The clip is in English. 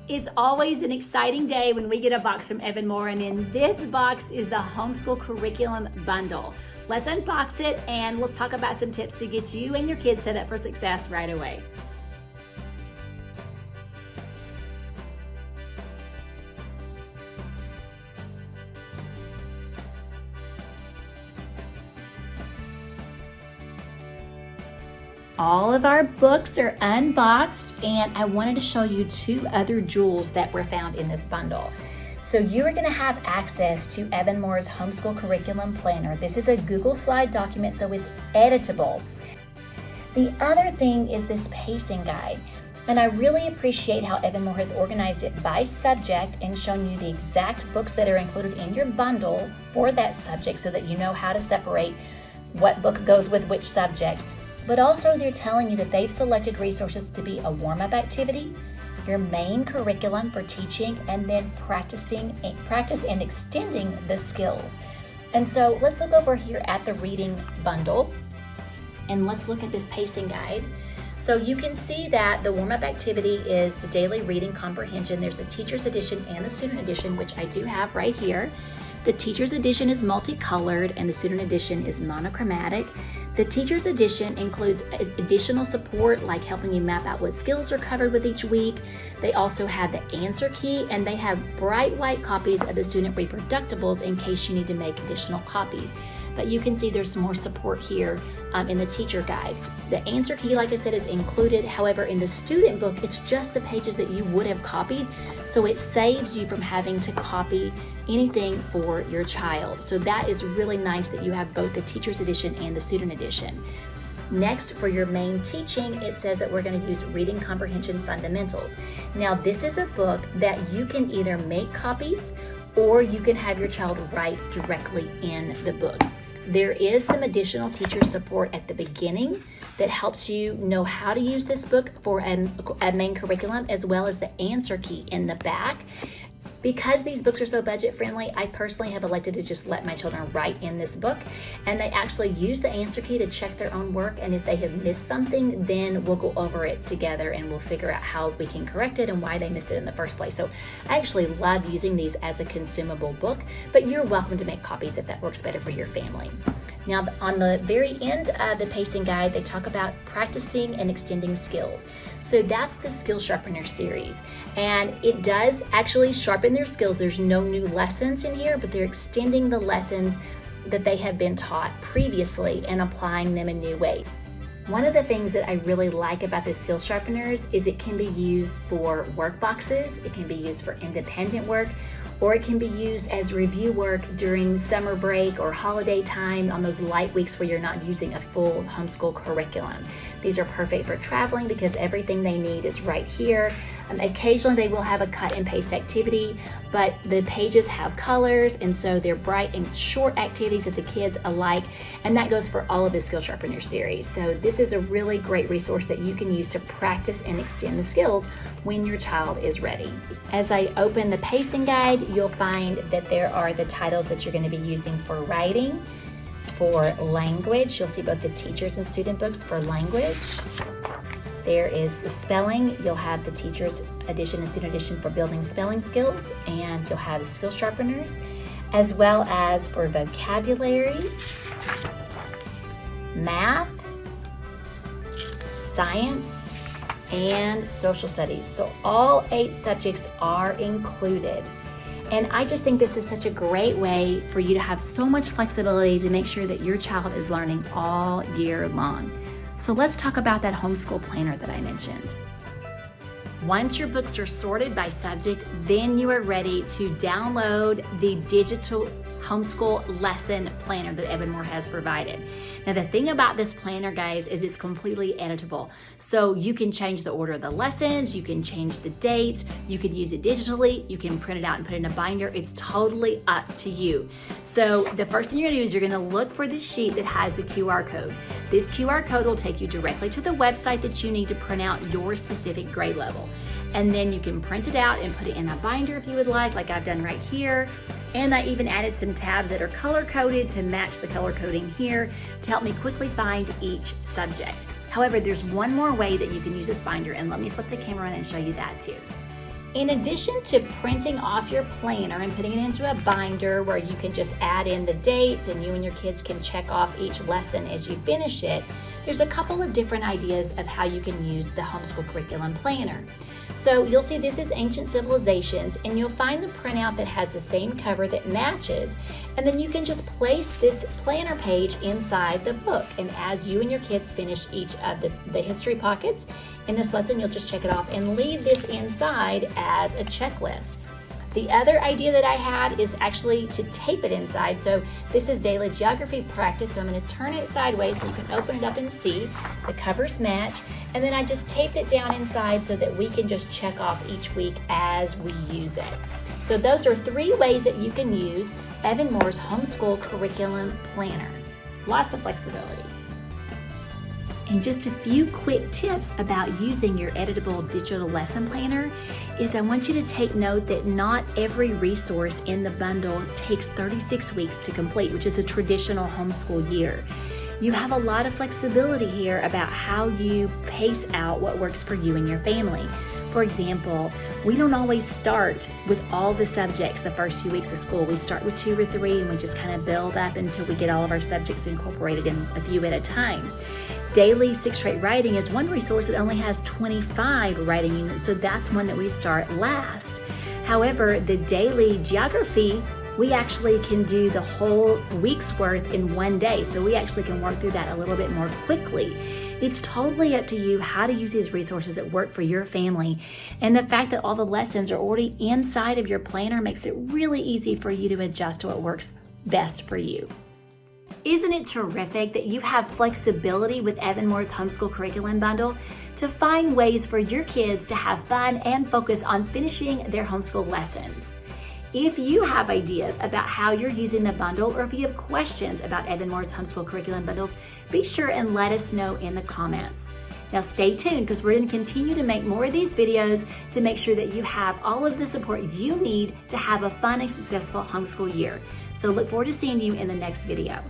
It's always an exciting day when we get a box from Evan-Moor, and in this box is the Homeschool Curriculum Bundle. Let's unbox it and let's talk about some tips to get you and your kids set up for success right away. All of our books are unboxed, and I wanted to show you two other jewels that were found in this bundle. So you are going to have access to Evan-Moor's Homeschool Curriculum Planner. This is a Google Slide document, so it's editable. The other thing is this pacing guide, and I really appreciate how Evan-Moor has organized it by subject and shown you the exact books that are included in your bundle for that subject so that you know how to separate what book goes with which subject. But also they're telling you that they've selected resources to be a warm-up activity, your main curriculum for teaching, and then practice and extending the skills. And so let's look over here at the reading bundle and let's look at this pacing guide. So you can see that the warm-up activity is the daily reading comprehension. There's the teacher's edition and the student edition, which I do have right here. The teacher's edition is multicolored and the student edition is monochromatic. The teacher's edition includes additional support like helping you map out what skills are covered with each week. They also have the answer key, and they have bright white copies of the student reproductibles in case you need to make additional copies. But you can see there's some more support here in the teacher guide. The answer key, like I said, is included. However, in the student book, it's just the pages that you would have copied. So it saves you from having to copy anything for your child. So that is really nice that you have both the teacher's edition and the student edition. Next, for your main teaching, it says that we're going to use Reading Comprehension Fundamentals. Now, this is a book that you can either make copies or you can have your child write directly in the book. There is some additional teacher support at the beginning that helps you know how to use this book for a main curriculum, as well as the answer key in the back. Because these books are so budget friendly, I personally have elected to just let my children write in this book, and they actually use the answer key to check their own work, and if they have missed something, then we'll go over it together and we'll figure out how we can correct it and why they missed it in the first place. So I actually love using these as a consumable book, but you're welcome to make copies if that works better for your family. Now, on the very end of the pacing guide, they talk about practicing and extending skills. So that's the Skill Sharpener series, and it does actually sharpen their skills. There's no new lessons in here, but they're extending the lessons that they have been taught previously and applying them in new ways. One of the things that I really like about the Skill Sharpeners is it can be used for work boxes, it can be used for independent work, or it can be used as review work during summer break or holiday time on those light weeks where you're not using a full homeschool curriculum. These are perfect for traveling because everything they need is right here. Occasionally they will have a cut and paste activity, but the pages have colors, and so they're bright and short activities that the kids alike, and that goes for all of the Skill Sharpener series. So this is a really great resource that you can use to practice and extend the skills when your child is ready. As I open the pacing guide, you'll find that there are the titles that you're going to be using for writing, for language. You'll see both the teachers and student books for language. There is the spelling. You'll have the teacher's edition and student edition for building spelling skills, and you'll have Skill Sharpeners, as well as for vocabulary, math, science, and social studies. So all 8 subjects are included. And I just think this is such a great way for you to have so much flexibility to make sure that your child is learning all year long. So let's talk about that homeschool planner that I mentioned. Once your books are sorted by subject, then you are ready to download the digital homeschool lesson planner that Evan-Moor has provided. Now, the thing about this planner, guys, is it's completely editable. So you can change the order of the lessons, you can change the dates, you can use it digitally, you can print it out and put it in a binder. It's totally up to you. So the first thing you're gonna do is you're gonna look for the sheet that has the QR code. This QR code will take you directly to the website that you need to print out your specific grade level. And then you can print it out and put it in a binder if you would like I've done right here. And I even added some tabs that are color-coded to match the color coding here to help me quickly find each subject. However, there's one more way that you can use this binder, and let me flip the camera on and show you that too. In addition to printing off your planner and putting it into a binder where you can just add in the dates and you and your kids can check off each lesson as you finish it, there's a couple of different ideas of how you can use the homeschool curriculum planner. So you'll see this is Ancient Civilizations, and you'll find the printout that has the same cover that matches, and then you can just place this planner page inside the book. And as you and your kids finish each of the history pockets in this lesson, you'll just check it off and leave this inside as a checklist. The other idea that I had is actually to tape it inside. So this is daily geography practice. So I'm going to turn it sideways so you can open it up and see. The covers match. And then I just taped it down inside so that we can just check off each week as we use it. So those are 3 ways that you can use Evan-Moor's Homeschool Curriculum Planner. Lots of flexibility. And just a few quick tips about using your editable digital lesson planner is I want you to take note that not every resource in the bundle takes 36 weeks to complete, which is a traditional homeschool year. You have a lot of flexibility here about how you pace out what works for you and your family. For example, we don't always start with all the subjects the first few weeks of school. We start with 2 or 3 and we just kind of build up until we get all of our subjects incorporated in a few at a time. Daily 6th Rate Writing is one resource that only has 25 writing units, so that's one that we start last. However, the daily geography, we actually can do the whole week's worth in one day, so we actually can work through that a little bit more quickly. It's totally up to you how to use these resources that work for your family, and the fact that all the lessons are already inside of your planner makes it really easy for you to adjust to what works best for you. Isn't it terrific that you have flexibility with Evan-Moor's Homeschool Curriculum Bundle to find ways for your kids to have fun and focus on finishing their homeschool lessons? If you have ideas about how you're using the bundle, or if you have questions about Evan-Moor's Homeschool Curriculum Bundles, be sure and let us know in the comments. Now stay tuned, because we're going to continue to make more of these videos to make sure that you have all of the support you need to have a fun and successful homeschool year. So look forward to seeing you in the next video.